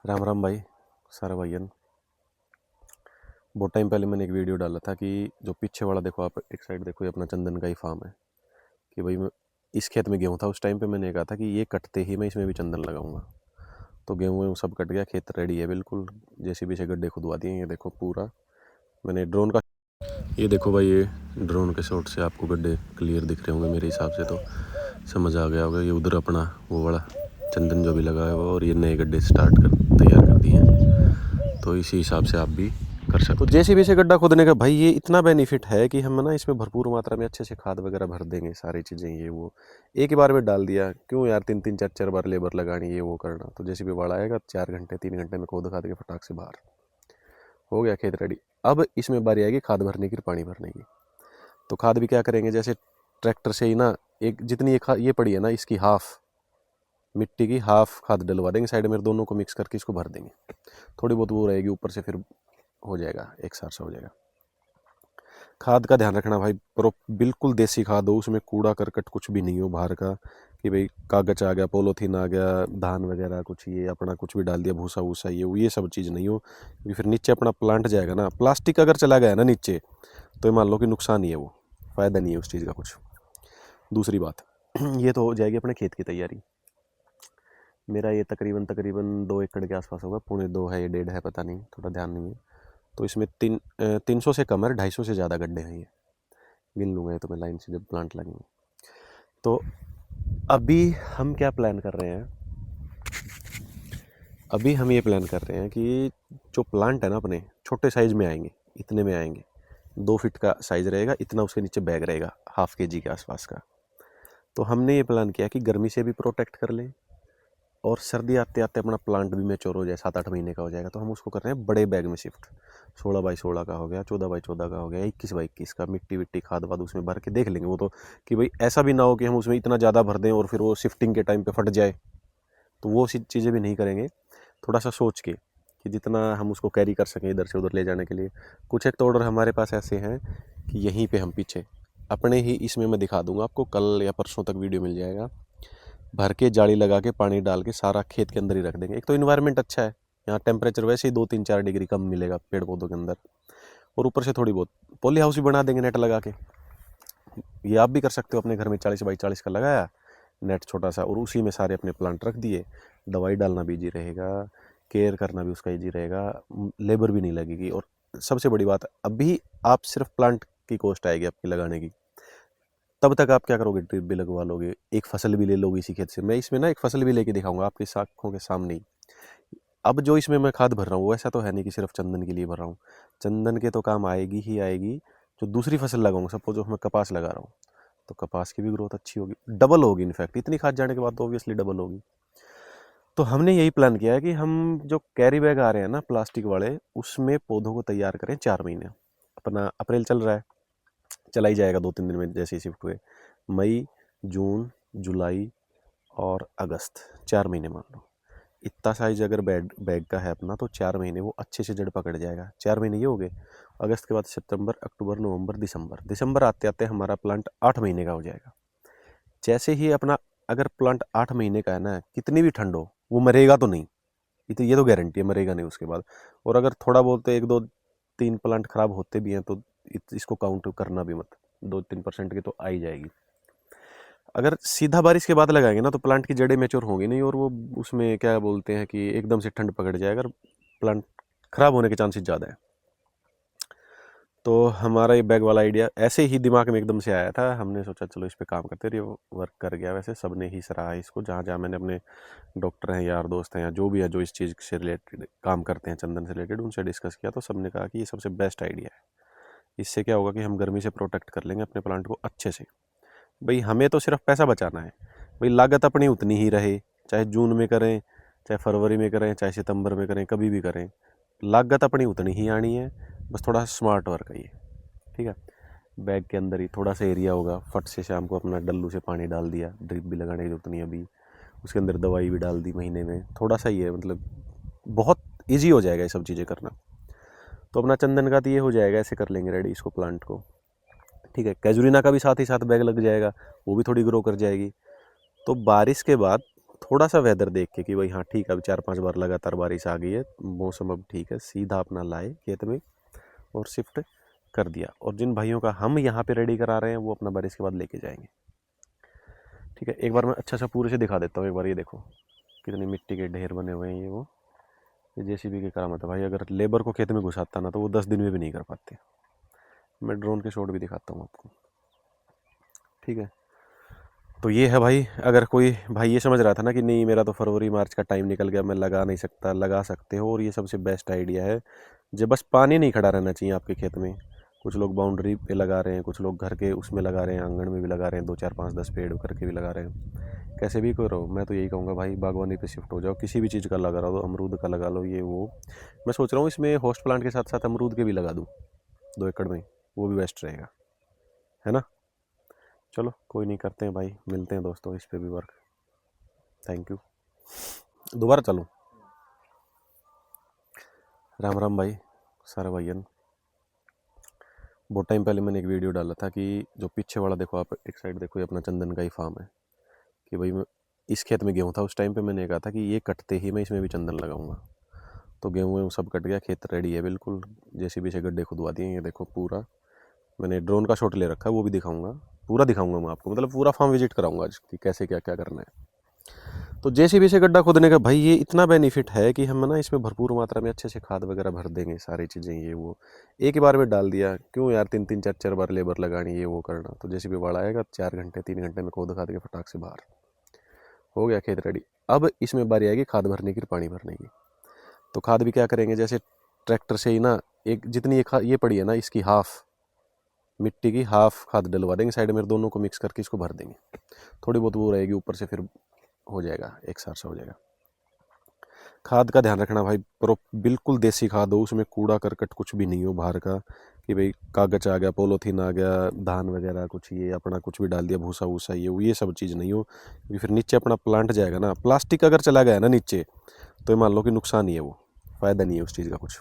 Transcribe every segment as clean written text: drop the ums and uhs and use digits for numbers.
राम राम भाई, सारा भाईयन। बहुत टाइम पहले मैंने एक वीडियो डाला था कि जो पीछे वाला देखो, आप एक साइड देखो, ये अपना चंदन का ही फार्म है। कि भाई मैं इस खेत में गेहूँ था, उस टाइम पे मैंने कहा था कि ये कटते ही मैं इसमें भी चंदन लगाऊंगा। तो गेहूँ वेहूँ सब कट गया, खेत रेडी है बिल्कुल। जेसीबी से गड्ढे खुदवा दिए। ये देखो पूरा मैंने ड्रोन का, ये देखो भाई, ये ड्रोन के शॉट से आपको गड्ढे क्लियर दिख रहे होंगे मेरे हिसाब से। तो समझ आ गया होगा। ये उधर अपना वो वाला चंदन जो भी लगा है वो, और ये नए गड्ढे तैयार कर दिए हैं। तो इसी हिसाब से आप भी कर सकते हो। तो जेसीबी से गड्ढा खोदने का भाई ये इतना बेनिफिट है कि हम ना इसमें भरपूर मात्रा में अच्छे से खाद वगैरह भर देंगे। सारी चीज़ें ये वो एक ही बार में डाल दिया, क्यों यार 3-3 4-4 बार लेबर लगानी, ये वो करना। तो जेसीबी वाला आएगा, 4 घंटे 3 घंटे में खोद खाद के फटाक से बाहर हो गया, खेत रेडी। अब इसमें बारी आएगी खाद भरने की, पानी भरने की। तो खाद भी क्या करेंगे, जैसे ट्रैक्टर से ही ना, एक जितनी ये पड़ी है ना, इसकी हाफ मिट्टी की हाफ खाद डलवा देंगे साइड में, दोनों को मिक्स करके इसको भर देंगे। थोड़ी बहुत वो रहेगी ऊपर से, फिर हो जाएगा, एक सार सा हो जाएगा। खाद का ध्यान रखना भाई, बिल्कुल देसी खाद हो, उसमें कूड़ा करकट कुछ भी नहीं हो बाहर का, कि भाई कागज आ गया, पोलोथीन आ गया, धान वगैरह कुछ, ये अपना कुछ भी डाल दिया, भूसा वूसा ये सब चीज़ नहीं हो। क्योंकि फिर नीचे अपना प्लांट जाएगा ना, प्लास्टिक अगर चला गया ना नीचे, तो ये मान लो कि नुकसान ही है, वो फ़ायदा नहीं है उस चीज़ का कुछ। दूसरी बात ये तो हो जाएगी अपने खेत की तैयारी। मेरा ये तकरीबन तकरीबन 2 एकड़ के आसपास होगा, 1.25 है, ये 1.5 है, पता नहीं, थोड़ा ध्यान नहीं है। तो इसमें 300 से कम है, 250 से ज़्यादा गड्ढे हैं। ये गिन लूँगा ये तो मैं लाइन से जब प्लांट लगेंगे। तो अभी हम क्या प्लान कर रहे हैं, अभी हम ये प्लान कर रहे हैं कि जो प्लांट है ना अपने, छोटे साइज़ में आएंगे, इतने में आएंगे, 2 फीट का साइज़ रहेगा, इतना उसके नीचे बैग रहेगा, ½ kg के आसपास का। तो हमने ये प्लान किया कि गर्मी से भी प्रोटेक्ट कर लें, और सर्दी आते आते अपना प्लांट भी मैच्योर हो जाए, 7-8 महीने का हो जाएगा। तो हम उसको कर रहे हैं बड़े बैग में शिफ्ट। 16x16 का हो गया, 14x14 का हो गया, 21x21 का। मिट्टी विट्टी खाद वाद उसमें भर के देख लेंगे वो तो, कि भाई ऐसा भी ना हो कि हम उसमें इतना ज़्यादा भर दें और फिर वो शिफ्टिंग के टाइम पे फट जाए। तो वो चीज़ें भी नहीं करेंगे। थोड़ा सा सोच के कि जितना हम उसको कैरी कर सकें इधर से उधर ले जाने के लिए। कुछ एक तो ऑर्डर हमारे पास ऐसे हैं कि यहीं पे हम पीछे अपने ही इसमें, मैं दिखा दूंगा आपको, कल या परसों तक वीडियो मिल जाएगा। भर के जाली लगा के पानी डाल के सारा खेत के अंदर ही रख देंगे। एक तो इन्वायरमेंट अच्छा है, यहाँ टेम्परेचर वैसे ही 2-3-4 डिग्री कम मिलेगा पेड़ पौधों के अंदर। और ऊपर से थोड़ी बहुत पॉली हाउस भी बना देंगे नेट लगा के। ये आप भी कर सकते हो अपने घर में, 40x40 का लगाया नेट छोटा सा, और उसी में सारे अपने प्लांट रख दिए। दवाई डालना भी ईजी रहेगा, केयर करना भी उसका ईजी रहेगा, लेबर भी नहीं लगेगी। और सबसे बड़ी बात, अभी आप सिर्फ प्लांट की कॉस्ट आएगी आपकी लगाने की, तब तक आप क्या करोगे, ड्रिप भी लगवा लोगे, एक फसल भी ले लोगे इसी खेत से। मैं इसमें ना एक फसल भी लेके दिखाऊंगा आपकी आंखों के सामने ही। अब जो इसमें मैं खाद भर रहा हूँ, वैसा तो है नहीं कि सिर्फ चंदन के लिए भर रहा हूँ। चंदन के तो काम आएगी ही आएगी। जो दूसरी फसल लगाऊंगा, सपोज मैं कपास लगा रहा हूँ, तो कपास की भी ग्रोथ अच्छी होगी, डबल होगी। इनफैक्ट इतनी खाद जाने के बाद तो ऑब्वियसली डबल होगी। तो हमने यही प्लान किया है कि हम जो कैरी बैग आ रहे हैं ना प्लास्टिक वाले, उसमें पौधों को तैयार करें 4 महीने। अपना अप्रैल चल रहा है, चला ही जाएगा 2-3 दिन में जैसे ही शिफ्ट हुए। मई, जून, जुलाई और अगस्त, 4 महीने मान लो। इतना साइज अगर बैग का है अपना, तो 4 महीने वो अच्छे से जड़ पकड़ जाएगा। 4 महीने ये हो गए। अगस्त के बाद सितंबर, अक्टूबर, नवंबर, दिसंबर, दिसंबर आते आते हमारा प्लांट 8 महीने का हो जाएगा। जैसे ही अपना, अगर प्लांट 8 महीने का है ना, कितनी भी ठंड हो वो मरेगा तो नहीं, ये तो गारंटी है, मरेगा नहीं उसके बाद। और अगर थोड़ा बहुत 1-2-3 प्लांट खराब होते भी हैं, तो इसको काउंट करना भी मत, 2-3% की तो आ ही जाएगी। अगर सीधा बारिश के बाद लगाएंगे ना, तो प्लांट की जड़ें मैच्योर होंगी नहीं, और वो उसमें क्या बोलते हैं कि एकदम से ठंड पकड़ जाएगा, प्लांट खराब होने के चांसेस ज़्यादा है। तो हमारा ये बैग वाला आइडिया ऐसे ही दिमाग में एकदम से आया था। हमने सोचा चलो इस पे काम करते रहिए, वो वर्क कर गया। वैसे सब ने ही सराहा इसको, जहाँ जहाँ मैंने अपने डॉक्टर हैं, यार दोस्त हैं, या जो भी है जो इस चीज़ से रिलेटेड काम करते हैं, चंदन से रिलेटेड, उनसे डिस्कस किया, तो सब ने कहा कि ये सबसे बेस्ट आइडिया है। इससे क्या होगा कि हम गर्मी से प्रोटेक्ट कर लेंगे अपने प्लांट को अच्छे से। भाई हमें तो सिर्फ पैसा बचाना है, भाई लागत अपनी उतनी ही रहे, चाहे जून में करें, चाहे फरवरी में करें, चाहे सितंबर में करें, कभी भी करें, लागत अपनी उतनी ही आनी है। बस थोड़ा स्मार्ट वर्क है ये, ठीक है। बैग के अंदर ही थोड़ा सा एरिया होगा, फट से शाम को अपना डल्लू से पानी डाल दिया, ड्रिप भी लगाने की जरूरत नहीं अभी, उसके अंदर दवाई भी डाल दी महीने में, थोड़ा सा ही है, मतलब बहुत ईजी हो जाएगा ये सब चीज़ें करना। तो अपना चंदन का तो ये हो जाएगा, ऐसे कर लेंगे रेडी इसको, प्लांट को, ठीक है। कैजुरीना का भी साथ ही साथ बैग लग जाएगा, वो भी थोड़ी ग्रो कर जाएगी। तो बारिश के बाद थोड़ा सा वेदर देख के कि भाई हाँ ठीक है, अब 4-5 बार लगातार बारिश आ गई है, मौसम अब ठीक है, सीधा अपना लाए खेत में और शिफ्ट कर दिया। और जिन भाइयों का हम यहाँ पे रेडी करा रहे हैं वो अपना बारिश के बाद लेके जाएंगे। ठीक है, एक बार मैं अच्छा सा पूरे से दिखा देता हूँ। एक बार ये देखो कितनी मिट्टी के ढेर बने हुए हैं। ये जेसीबी की करामत है भाई। अगर लेबर को खेत में घुसाता ना तो वो 10 दिन में भी नहीं कर पाते। मैं ड्रोन के शॉट भी दिखाता हूँ आपको। ठीक है, तो ये है भाई। अगर कोई भाई ये समझ रहा था ना कि नहीं मेरा तो फरवरी मार्च का टाइम निकल गया, मैं लगा नहीं सकता, लगा सकते हो। और ये सबसे बेस्ट आइडिया है, जब बस पानी नहीं खड़ा रहना चाहिए आपके खेत में। कुछ लोग बाउंड्री पे लगा रहे हैं, कुछ लोग घर के उसमें लगा रहे हैं, आंगन में भी लगा रहे हैं, 2 4 5 10 पेड़ करके भी लगा रहे हैं। कैसे भी करो, मैं तो यही कहूँगा भाई बागवानी पे शिफ्ट हो जाओ। किसी भी चीज़ का लगा रहा हो, अमरूद का लगा लो, ये वो। मैं सोच रहा हूँ इसमें होस्ट प्लांट के साथ साथ अमरूद के भी लगा दूँ 2 एकड़ में, वो भी बेस्ट रहेगा, है ना। चलो कोई नहीं, करते हैं भाई, मिलते हैं दोस्तों इस पे भी वर्क। Thank you. दोबारा चलूँ। राम राम भाई सारे भाइयन। बहुत टाइम पहले मैंने एक वीडियो डाला था कि जो पीछे वाला देखो आप, एक साइड देखो, ये अपना चंदन का ही फार्म है। कि भाई मैं इस खेत में गेहूँ था, उस टाइम पे मैंने कहा था कि ये कटते ही मैं इसमें भी चंदन लगाऊंगा। तो गेहूँ सब कट गया, खेत रेडी है बिल्कुल। जेसीबी से गड्ढे खुदवा दिए। ये देखो पूरा मैंने ड्रोन का शॉट ले रखा है, वो भी दिखाऊंगा, पूरा दिखाऊंगा मैं आपको। मतलब पूरा फार्म विजिट कराऊंगा आज कि कैसे क्या क्या करना है। तो जेसीबी से गड्ढा खोदने का भाई ये इतना बेनिफिट है कि हम ना इसमें भरपूर मात्रा में अच्छे से खाद वगैरह भर देंगे, सारी चीज़ें ये वो एक ही बार में डाल दिया। क्यों यार 3 3 4 4 बार लेबर लगानी, ये वो करना। तो जेसीबी वाला आएगा, 4 घंटे 3 घंटे में खोद खाद के फटाक से बाहर हो गया खेत रेडी। अब इसमें बारी आएगी खाद भरने की, पानी भरने की। तो खाद भी क्या करेंगे, जैसे ट्रैक्टर से ही ना, एक जितनी ये पड़ी है ना, इसकी हाफ मिट्टी की हाफ खाद डलवा देंगे साइड में, दोनों को मिक्स करके इसको भर देंगे। थोड़ी बहुत वो रहेगी ऊपर से, फिर हो जाएगा, एक साथ से हो जाएगा। खाद का ध्यान रखना भाई, बिल्कुल देसी खाद हो, उसमें कूड़ा करकट कुछ भी नहीं हो बाहर का, कि भाई कागज आ गया, पॉलीथीन आ गया, धान वगैरह कुछ ये अपना कुछ भी डाल दिया, भूसा वूसा ये सब चीज़ नहीं हो। क्योंकि फिर नीचे अपना प्लांट जाएगा ना, प्लास्टिक अगर चला गया ना नीचे तो मान लो कि नुकसान ही है, वो फ़ायदा नहीं है उस चीज़ का कुछ।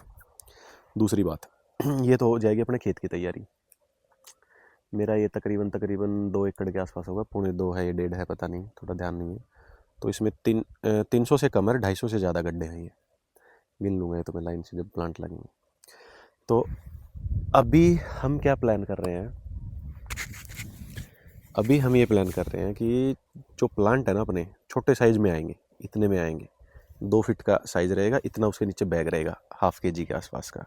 दूसरी बात ये तो हो जाएगी अपने खेत की तैयारी। मेरा ये तकरीबन 2 एकड़ के आसपास होगा, 1.25 है, 1.5 है, पता नहीं, थोड़ा ध्यान नहीं है। तो इसमें 300 से कम है, 250 से ज़्यादा गड्ढे हैं। ये गिन लूँगा ये तो मैं लाइन से जब प्लांट लगेंगे। तो अभी हम क्या प्लान कर रहे हैं, अभी हम ये प्लान कर रहे हैं कि जो प्लांट है ना अपने छोटे साइज़ में आएंगे, इतने में आएंगे, 2 फीट का साइज़ रहेगा, इतना उसके नीचे बैग रहेगा, ½ kg के आसपास का।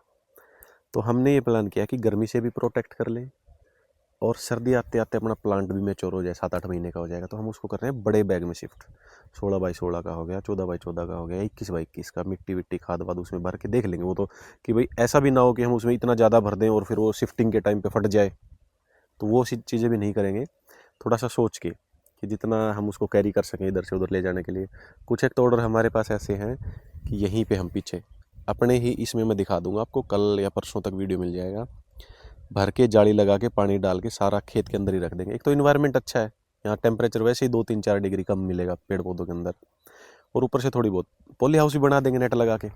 तो हमने ये प्लान किया कि गर्मी से भी प्रोटेक्ट कर लें और सर्दी आते आते अपना प्लांट भी मैच्योर हो जाए, 7-8 महीने का हो जाएगा। तो हम उसको कर रहे हैं बड़े बैग में शिफ्ट। 16x16 का हो गया, 14x14 का हो गया, 21x21 का। मिट्टी विट्टी खाद वाद उसमें भर के देख लेंगे वो तो, कि भाई ऐसा भी ना हो कि हम उसमें इतना ज़्यादा भर दें और फिर वो शिफ्टिंग के टाइम पे फट जाए। तो वो चीज़ें भी नहीं करेंगे, थोड़ा सा सोच के कि जितना हम उसको कैरी कर सकें इधर से उधर ले जाने के लिए। कुछ एक तो ऑर्डर हमारे पास ऐसे हैं कि यहीं पे हम पीछे अपने ही इसमें मैं दिखा दूंगा आपको, कल या परसों तक वीडियो मिल जाएगा। भर के जाली लगा के पानी डाल के सारा खेत के अंदर ही रख देंगे। एक तो इन्वायरमेंट अच्छा है, यहाँ टेम्परेचर वैसे ही 2-3-4 डिग्री कम मिलेगा पेड़ पौधों के अंदर। और ऊपर से थोड़ी बहुत पॉली हाउस भी बना देंगे नेट लगा के।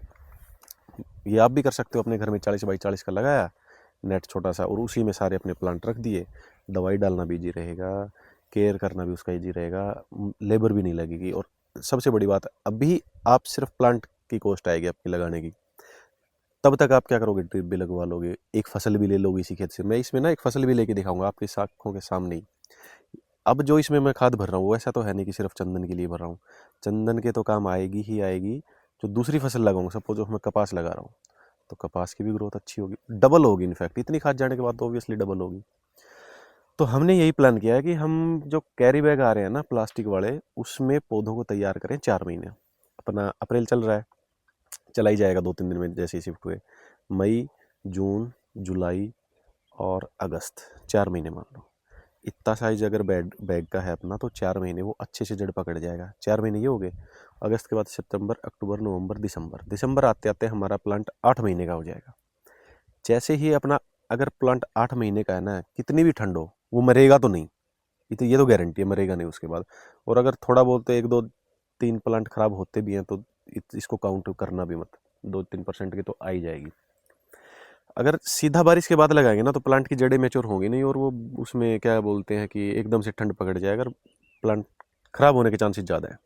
ये आप भी कर सकते हो अपने घर में, 40x40 का लगाया नेट छोटा सा, और उसी में सारे अपने प्लांट रख दिए। दवाई डालना भी ईजी रहेगा, केयर करना भी उसका ईजी रहेगा, लेबर भी नहीं लगेगी। और सबसे बड़ी बात, अभी आप सिर्फ प्लांट की कॉस्ट आएगी आपकी लगाने की, तब तक आप क्या करोगे, ड्रिप भी लगवा लोगे, एक फसल भी ले लोगे इसी खेत से। मैं इसमें ना एक फसल भी लेके दिखाऊंगा आपकी आँखों के सामने ही। अब जो इसमें मैं खाद भर रहा हूँ वैसा तो है नहीं कि सिर्फ चंदन के लिए भर रहा हूँ, चंदन के तो काम आएगी ही आएगी। जो दूसरी फसल लगाऊंगा, सपोज मैं कपास लगा रहा हूँ, तो कपास की भी ग्रोथ अच्छी होगी, डबल होगी। इनफैक्ट इतनी खाद जाने के बाद तो ऑब्वियसली डबल होगी। तो हमने यही प्लान किया है कि हम जो कैरी बैग आ रहे हैं ना प्लास्टिक वाले, उसमें पौधों को तैयार करें 4 महीने। अपना अप्रैल चल रहा है, चला ही जाएगा 2-3 दिन में जैसे ही शिफ्ट हुए। मई, जून, जुलाई और अगस्त, 4 महीने मान लो। इतना साइज अगर बैग का है अपना, तो 4 महीने वो अच्छे से जड़ पकड़ जाएगा। 4 महीने ये हो गए। अगस्त के बाद सितंबर, अक्टूबर, नवंबर, दिसंबर आते आते हमारा प्लांट 8 महीने का हो जाएगा। जैसे ही अपना अगर प्लांट 8 महीने का है ना, कितनी भी ठंड हो वो मरेगा तो नहीं, ये तो गारंटी है, मरेगा नहीं उसके बाद। और अगर थोड़ा बहुत 1-2-3 प्लांट खराब होते भी हैं तो इसको काउंट करना भी मत, 2-3% की तो आ ही जाएगी। अगर सीधा बारिश के बाद लगाएंगे ना तो प्लांट की जड़ें मैच्योर होंगी नहीं, और वो उसमें क्या बोलते हैं कि एकदम से ठंड पकड़ जाएगा, प्लांट खराब होने के चांसेस ज़्यादा है।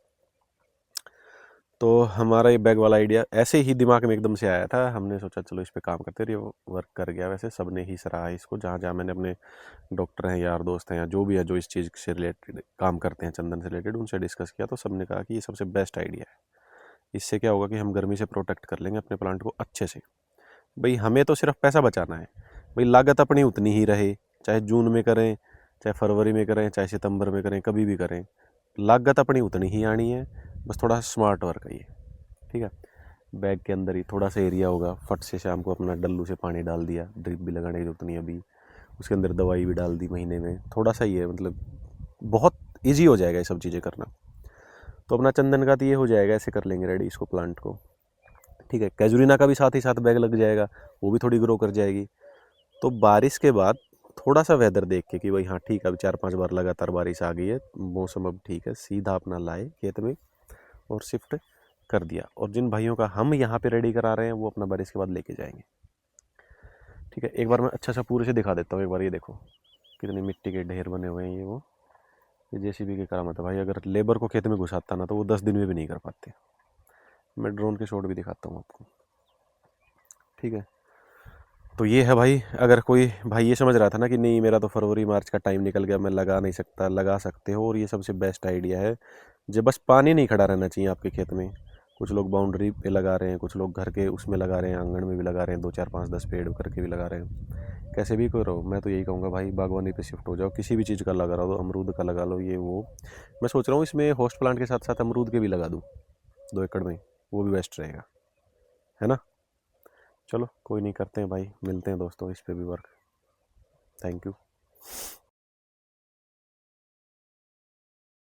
तो हमारा ये बैग वाला आइडिया ऐसे ही दिमाग में एकदम से आया था। हमने सोचा चलो इस पे काम करते रहिए, वो वर्क कर गया। वैसे सबने ही सराहा इसको, जहाँ जहाँ मैंने अपने डॉक्टर हैं, यार दोस्त हैं, या जो भी है जो इस चीज़ से रिलेटेड काम करते हैं, चंदन से रिलेटेड, उनसे डिस्कस किया तो सबने कहा कि ये सबसे बेस्ट आइडिया है। इससे क्या होगा कि हम गर्मी से प्रोटेक्ट कर लेंगे अपने प्लांट को अच्छे से। भाई हमें तो सिर्फ पैसा बचाना है, भाई लागत अपनी उतनी ही रहे, चाहे जून में करें, चाहे फरवरी में करें, चाहे सितंबर में करें, कभी भी करें, लागत अपनी उतनी ही आनी है। बस थोड़ा स्मार्ट वर्क है ये, ठीक है। बैग के अंदर ही थोड़ा सा एरिया होगा, फट से शाम को अपना डल्लू से पानी डाल दिया, ड्रिप भी लगाने की जरूरत नहीं अभी, उसके अंदर दवाई भी डाल दी महीने में, थोड़ा सा ही है, मतलब बहुत ईजी हो जाएगा ये सब चीज़ें करना। तो अपना चंदन का तो ये हो जाएगा, ऐसे कर लेंगे रेडी इसको प्लांट को, ठीक है। कैजुरीना का भी साथ ही साथ बैग लग जाएगा, वो भी थोड़ी ग्रो कर जाएगी। तो बारिश के बाद थोड़ा सा वेदर देख के कि भाई हाँ ठीक है, अभी 4-5 बार लगातार बारिश आ गई है, मौसम अब ठीक है, सीधा अपना लाए खेत में और शिफ्ट कर दिया। और जिन भाइयों का हम यहाँ पे रेडी करा रहे हैं वो अपना बारिश के बाद लेके जाएंगे, ठीक है। एक बार मैं अच्छा सा पूरे से दिखा देता हूँ। एक बार ये देखो कितनी मिट्टी के ढेर बने हुए हैं, ये जेसीबी की करामत है भाई। अगर लेबर को खेत में घुसाता ना तो वो 10 दिन में भी नहीं कर पाते। मैं ड्रोन के शॉट भी दिखाता हूँ आपको, ठीक है। तो ये है भाई, अगर कोई भाई ये समझ रहा था ना कि नहीं मेरा तो फरवरी मार्च का टाइम निकल गया, मैं लगा नहीं सकता, लगा सकते हो। और ये सबसे बेस्ट आइडिया है, जब बस पानी नहीं खड़ा रहना चाहिए आपके खेत में। कुछ लोग बाउंड्री पे लगा रहे हैं, कुछ लोग घर के उसमें लगा रहे हैं, आंगन में भी लगा रहे हैं, 2 4 5 10 पेड़ करके भी लगा रहे हैं। कैसे भी करो, मैं तो यही कहूँगा भाई बागवानी पे शिफ्ट हो जाओ, किसी भी चीज़ का लगा रहा हो, अमरूद का लगा लो, ये वो। मैं सोच रहा हूँ इसमें होस्ट प्लांट के साथ साथ अमरूद के भी लगा दूँ 2 एकड़ में, वो भी बेस्ट रहेगा, है ना। चलो कोई नहीं, करते हैं भाई, मिलते हैं दोस्तों इस पे भी वर्क। Thank you.